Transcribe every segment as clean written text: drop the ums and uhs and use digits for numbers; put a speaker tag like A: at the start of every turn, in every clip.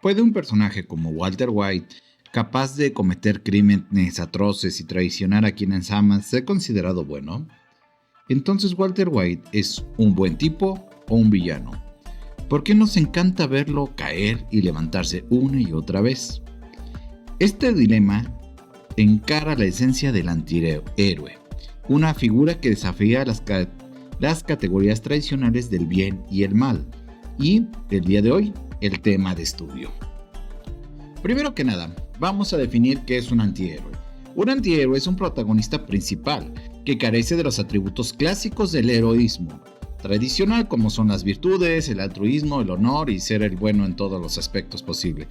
A: ¿Puede un personaje como Walter White, capaz de cometer crímenes atroces y traicionar a quienes ama, ser considerado bueno? Entonces, ¿Walter White es un buen tipo o un villano? ¿Por qué nos encanta verlo caer y levantarse una y otra vez? Este dilema encara la esencia del antihéroe, una figura que desafía las categorías tradicionales del bien y el mal, y el día de hoy, el tema de estudio. Primero que nada, vamos a definir qué es un antihéroe. Un antihéroe es un protagonista principal que carece de los atributos clásicos del heroísmo tradicional, como son las virtudes, el altruismo, el honor y ser el bueno en todos los aspectos posibles.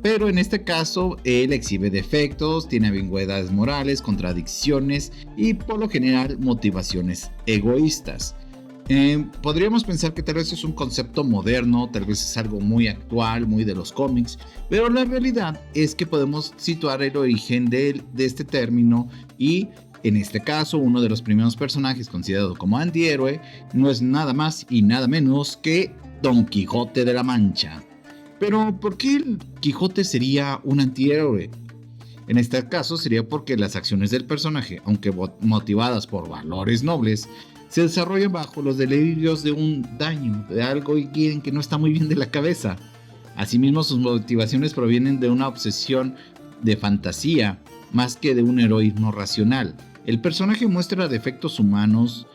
A: Pero en este caso, él exhibe defectos, tiene ambigüedades morales, contradicciones y por lo general motivaciones egoístas. Podríamos pensar que tal vez es un concepto moderno, tal vez es algo muy actual, muy de los cómics, pero la realidad es que podemos situar el origen de este término y en este caso uno de los primeros personajes considerado como antihéroe no es nada más y nada menos que Don Quijote de la Mancha. Pero ¿por qué el Quijote sería un antihéroe? En este caso sería porque las acciones del personaje, aunque motivadas por valores nobles, se desarrollan bajo los delirios de un daño, de algo y quieren que no está muy bien de la cabeza. Asimismo, sus motivaciones provienen de una obsesión de fantasía, más que de un heroísmo racional. El personaje muestra defectos humanos,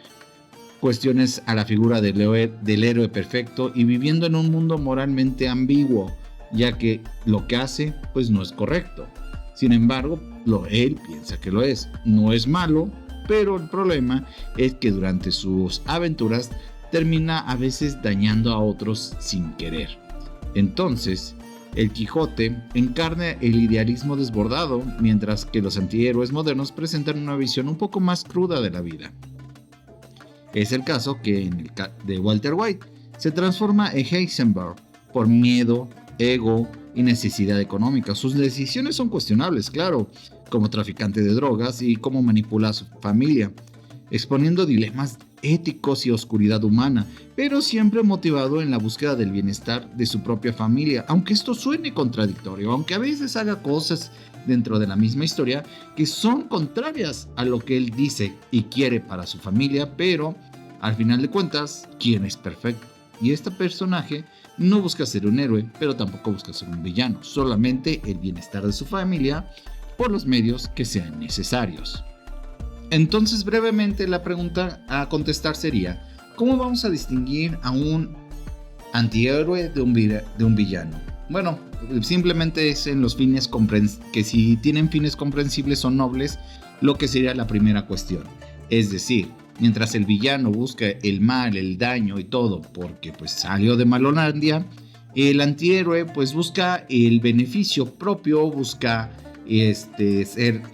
A: cuestiones a la figura del héroe perfecto y viviendo en un mundo moralmente ambiguo, ya que lo que hace pues no es correcto. Sin embargo, él piensa que lo es. No es malo, pero el problema es que durante sus aventuras termina a veces dañando a otros sin querer. Entonces, el Quijote encarna el idealismo desbordado, mientras que los antihéroes modernos presentan una visión un poco más cruda de la vida. Es el caso que de Walter White se transforma en Heisenberg por miedo, ego y necesidad económica. Sus decisiones son cuestionables, claro, como traficante de drogas y cómo manipula a su familia, exponiendo dilemas éticos y oscuridad humana, pero siempre motivado en la búsqueda del bienestar de su propia familia, aunque esto suene contradictorio, aunque a veces haga cosas dentro de la misma historia que son contrarias a lo que él dice y quiere para su familia, pero al final de cuentas, ¿quién es perfecto? Y este personaje no busca ser un héroe, pero tampoco busca ser un villano, solamente el bienestar de su familia por los medios que sean necesarios. Entonces, brevemente, la pregunta a contestar sería: ¿cómo vamos a distinguir a un antihéroe de un villano? Bueno, simplemente es en los fines que si tienen fines comprensibles o nobles, lo que sería la primera cuestión. Es decir, mientras el villano busca el mal, el daño y todo porque pues salió de Malolandia, el antihéroe pues busca el beneficio propio, busca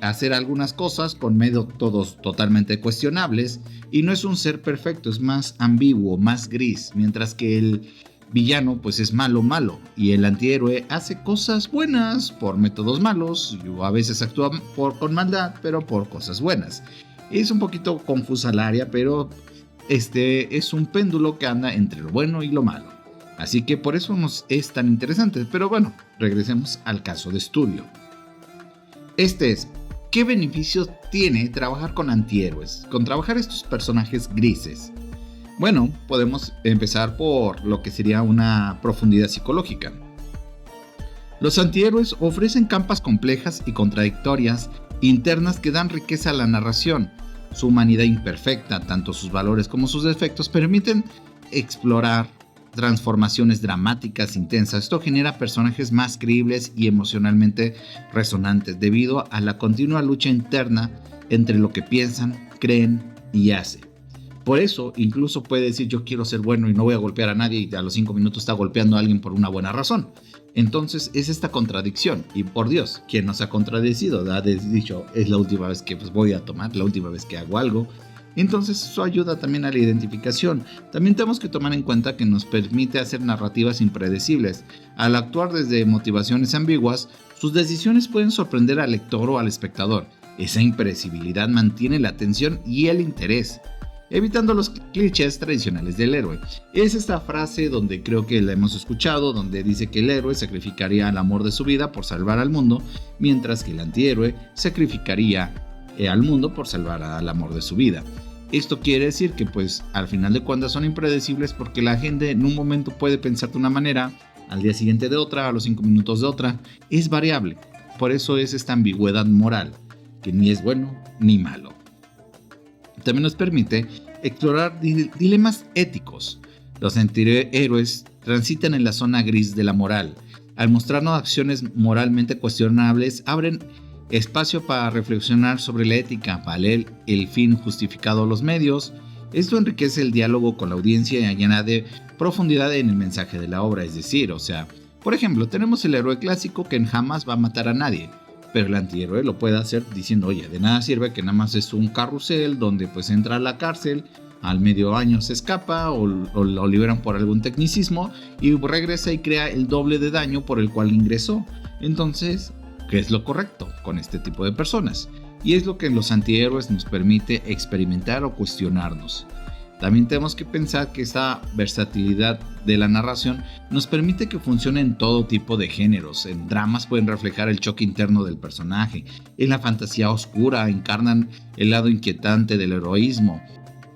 A: hacer algunas cosas con métodos totalmente cuestionables y no es un ser perfecto, es más ambiguo, más gris, mientras que el villano pues es malo y el antihéroe hace cosas buenas por métodos malos o a veces actúa con maldad pero por cosas buenas. Es un poquito confusa el área, pero es un péndulo que anda entre lo bueno y lo malo, así que por eso nos es tan interesante. Pero bueno, regresemos al caso de estudio. ¿Qué beneficios tiene trabajar con antihéroes? Con trabajar estos personajes grises. Bueno, podemos empezar por lo que sería una profundidad psicológica. Los antihéroes ofrecen capas complejas y contradictorias internas que dan riqueza a la narración. Su humanidad imperfecta, tanto sus valores como sus defectos, permiten explorar transformaciones dramáticas intensas. Esto genera personajes más creíbles y emocionalmente resonantes debido a la continua lucha interna entre lo que piensan, creen y hacen. Por eso incluso puede decir: yo quiero ser bueno y no voy a golpear a nadie, y a los 5 minutos está golpeando a alguien por una buena razón. Entonces es esta contradicción, y por Dios, ¿quién nos ha contradecido? Ha dicho: es la última vez que voy a tomar, la última vez que hago algo. Entonces eso ayuda también a la identificación. También tenemos que tomar en cuenta que nos permite hacer narrativas impredecibles. Al actuar desde motivaciones ambiguas, sus decisiones pueden sorprender al lector o al espectador. Esa impredecibilidad mantiene la atención y el interés. evitando los clichés tradicionales del héroe. Es esta frase donde creo que la hemos escuchado, donde dice que el héroe sacrificaría el amor de su vida por salvar al mundo, mientras que el antihéroe sacrificaría al mundo por salvar al amor de su vida. Esto quiere decir que pues al final de cuentas son impredecibles porque la gente en un momento puede pensar de una manera, al día siguiente de otra, a los 5 minutos de otra, es variable. Por eso es esta ambigüedad moral, que ni es bueno ni malo. También nos permite explorar dilemas éticos. Los antihéroes transitan en la zona gris de la moral. Al mostrarnos acciones moralmente cuestionables, abren espacio para reflexionar sobre la ética, vale el fin justificado a los medios. Esto enriquece el diálogo con la audiencia y añade profundidad en el mensaje de la obra, es decir, por ejemplo, tenemos el héroe clásico que jamás va a matar a nadie, pero el antihéroe lo puede hacer diciendo, oye, de nada sirve que nada más es un carrusel donde pues entra a la cárcel, al medio año se escapa o lo liberan por algún tecnicismo y regresa y crea el doble de daño por el cual ingresó. Entonces, ¿qué es lo correcto con este tipo de personas? Y es lo que los antihéroes nos permite experimentar o cuestionarnos. También tenemos que pensar que esta versatilidad de la narración nos permite que funcione en todo tipo de géneros. En dramas pueden reflejar el choque interno del personaje. En la fantasía oscura encarnan el lado inquietante del heroísmo.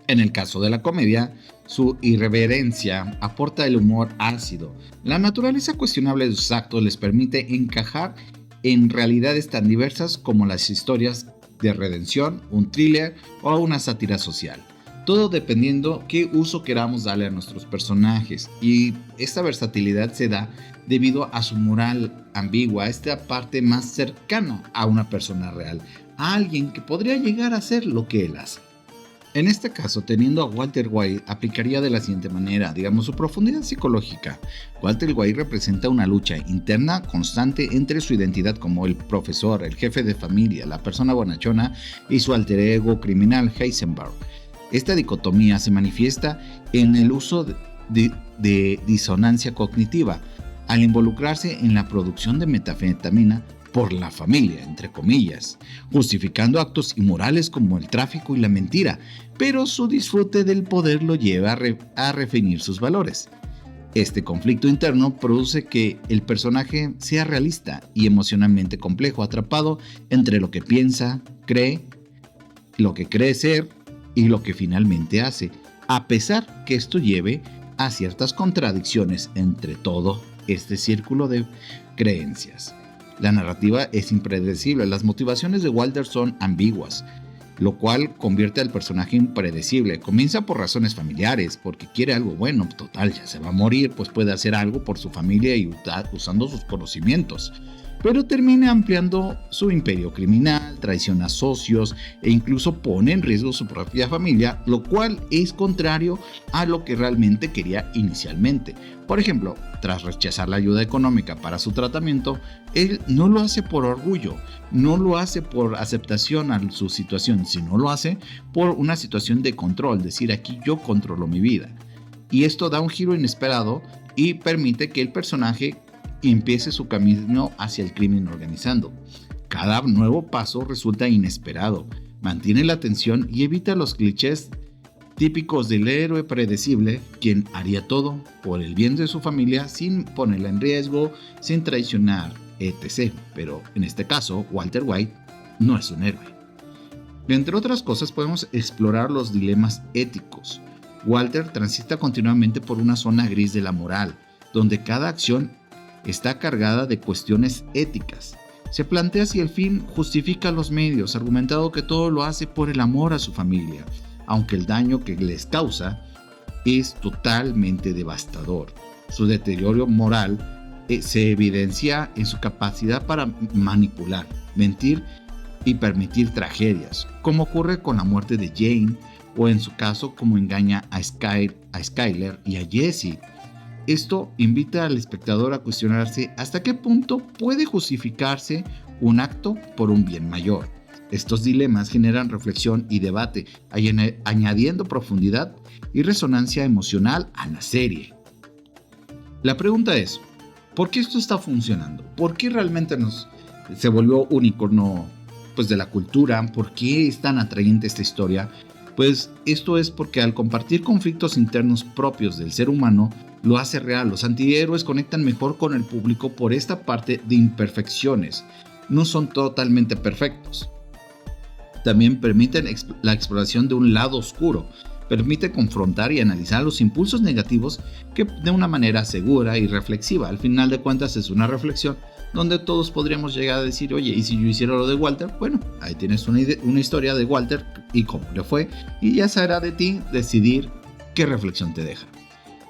A: En el caso de la comedia, su irreverencia aporta el humor ácido. La naturaleza cuestionable de sus actos les permite encajar en realidades tan diversas como las historias de redención, un thriller o una sátira social. Todo dependiendo qué uso queramos darle a nuestros personajes, y esta versatilidad se da debido a su moral ambigua, esta parte más cercana a una persona real, a alguien que podría llegar a ser lo que él hace. En este caso, teniendo a Walter White, aplicaría de la siguiente manera, su profundidad psicológica. Walter White representa una lucha interna constante entre su identidad como el profesor, el jefe de familia, la persona bonachona y su alter ego criminal Heisenberg. Esta dicotomía se manifiesta en el uso de disonancia cognitiva, al involucrarse en la producción de metanfetamina por la familia, entre comillas, justificando actos inmorales como el tráfico y la mentira, pero su disfrute del poder lo lleva a refinir sus valores. Este conflicto interno produce que el personaje sea realista y emocionalmente complejo, atrapado entre lo que piensa, cree, lo que cree ser y lo que finalmente hace, a pesar que esto lleve a ciertas contradicciones entre todo este círculo de creencias. La narrativa es impredecible, las motivaciones de Walter son ambiguas, lo cual convierte al personaje impredecible. Comienza por razones familiares, porque quiere algo bueno, total, ya se va a morir, pues puede hacer algo por su familia y usando sus conocimientos. Pero termina ampliando su imperio criminal, traiciona a socios e incluso pone en riesgo su propia familia, lo cual es contrario a lo que realmente quería inicialmente. Por ejemplo, tras rechazar la ayuda económica para su tratamiento, él no lo hace por orgullo, no lo hace por aceptación a su situación, sino lo hace por una situación de control, decir aquí yo controlo mi vida. Y esto da un giro inesperado y permite que el personaje empiece su camino hacia el crimen organizado. Cada nuevo paso resulta inesperado, mantiene la atención y evita los clichés típicos del héroe predecible, quien haría todo por el bien de su familia sin ponerla en riesgo, sin traicionar, etc. Pero en este caso, Walter White no es un héroe. Entre otras cosas, podemos explorar los dilemas éticos. Walter transita continuamente por una zona gris de la moral, donde cada acción está cargada de cuestiones éticas. Se plantea si el fin justifica los medios, argumentando que todo lo hace por el amor a su familia, aunque el daño que les causa es totalmente devastador. Su deterioro moral se evidencia en su capacidad para manipular, mentir y permitir tragedias, como ocurre con la muerte de Jane, o en su caso como engaña a Skyler y a Jesse. Esto invita al espectador a cuestionarse hasta qué punto puede justificarse un acto por un bien mayor. Estos dilemas generan reflexión y debate, añadiendo profundidad y resonancia emocional a la serie. La pregunta es, ¿por qué esto está funcionando? ¿Por qué realmente se volvió un icono de la cultura? ¿Por qué es tan atrayente esta historia? Pues esto es porque al compartir conflictos internos propios del ser humano, lo hace real. Los antihéroes conectan mejor con el público por esta parte de imperfecciones. No son totalmente perfectos. También permiten la exploración de un lado oscuro. Permite confrontar y analizar los impulsos negativos que de una manera segura y reflexiva. Al final de cuentas es una reflexión donde todos podríamos llegar a decir, oye, ¿y si yo hiciera lo de Walter? Bueno, ahí tienes una historia de Walter y cómo le fue, y ya será de ti decidir qué reflexión te deja.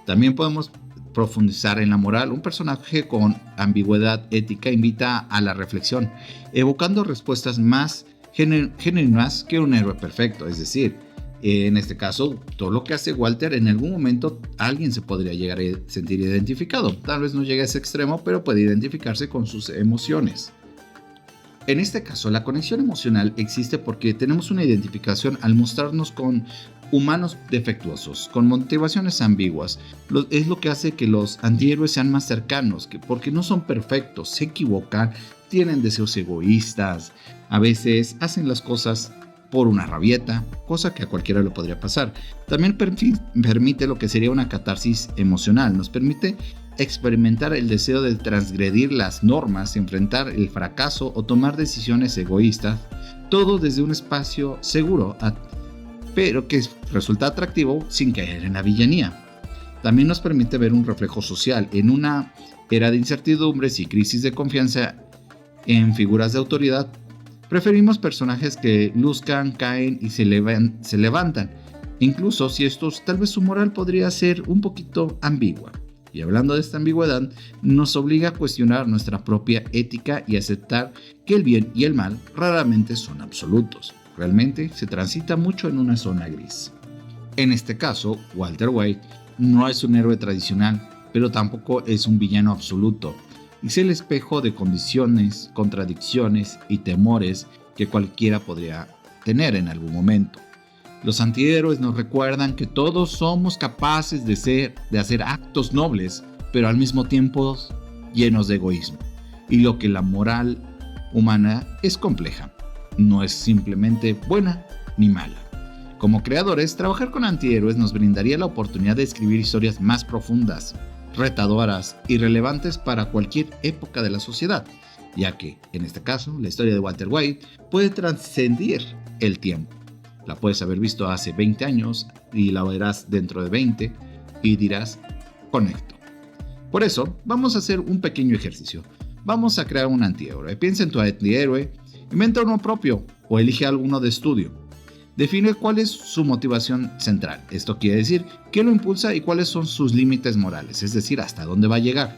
A: También podemos profundizar en la moral. Un personaje con ambigüedad ética invita a la reflexión, evocando respuestas más genuinas que un héroe perfecto. Es decir, en este caso, todo lo que hace Walter, en algún momento alguien se podría llegar a sentir identificado. Tal vez no llegue a ese extremo, pero puede identificarse con sus emociones. En este caso, la conexión emocional existe porque tenemos una identificación al mostrarnos con humanos defectuosos, con motivaciones ambiguas. Es lo que hace que los antihéroes sean más cercanos, porque no son perfectos, se equivocan, tienen deseos egoístas, a veces hacen las cosas por una rabieta, cosa que a cualquiera le podría pasar. También permite lo que sería una catarsis emocional, nos permite experimentar el deseo de transgredir las normas, enfrentar el fracaso o tomar decisiones egoístas, todo desde un espacio seguro, pero que resulta atractivo sin caer en la villanía. También nos permite ver un reflejo social en una era de incertidumbres y crisis de confianza en figuras de autoridad. Preferimos personajes que luzcan, caen y se levantan, incluso si tal vez su moral podría ser un poquito ambigua. Y hablando de esta ambigüedad, nos obliga a cuestionar nuestra propia ética y aceptar que el bien y el mal raramente son absolutos. Realmente se transita mucho en una zona gris. En este caso, Walter White no es un héroe tradicional, pero tampoco es un villano absoluto. Es el espejo de condiciones, contradicciones y temores que cualquiera podría tener en algún momento. Los antihéroes nos recuerdan que todos somos capaces de hacer actos nobles, pero al mismo tiempo llenos de egoísmo. Y lo que la moral humana es compleja, no es simplemente buena ni mala. Como creadores, trabajar con antihéroes nos brindaría la oportunidad de escribir historias más profundas, retadoras y relevantes para cualquier época de la sociedad, ya que, en este caso, la historia de Walter White puede trascender el tiempo. La puedes haber visto hace 20 años y la verás dentro de 20 y dirás, conecto. Por eso, vamos a hacer un pequeño ejercicio. Vamos a crear un antihéroe. Piensa en tu antihéroe, inventa uno propio o elige alguno de estudio. Define cuál es su motivación central. Esto quiere decir qué lo impulsa y cuáles son sus límites morales, es decir, hasta dónde va a llegar.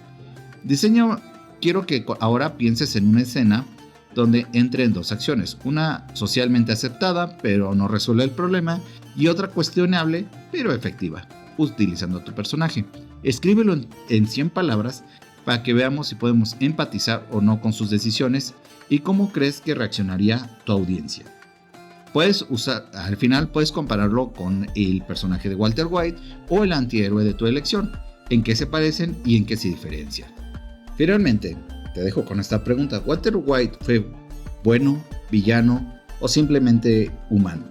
A: Quiero que ahora pienses en una escena donde entren dos acciones, una socialmente aceptada pero no resuelve el problema y otra cuestionable pero efectiva, utilizando a tu personaje. Escríbelo en 100 palabras para que veamos si podemos empatizar o no con sus decisiones y cómo crees que reaccionaría tu audiencia. Al final puedes compararlo con el personaje de Walter White o el antihéroe de tu elección, en qué se parecen y en qué se diferencian. Finalmente, te dejo con esta pregunta: ¿Walter White fue bueno, villano o simplemente humano?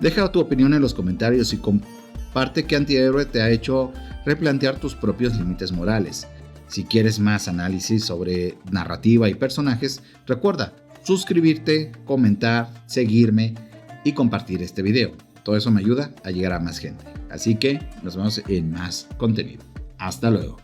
A: Deja tu opinión en los comentarios y comparte qué antihéroe te ha hecho replantear tus propios límites morales. Si quieres más análisis sobre narrativa y personajes, recuerda suscribirte, comentar, seguirme y compartir este video. Todo eso me ayuda a llegar a más gente. Así que nos vemos en más contenido. Hasta luego.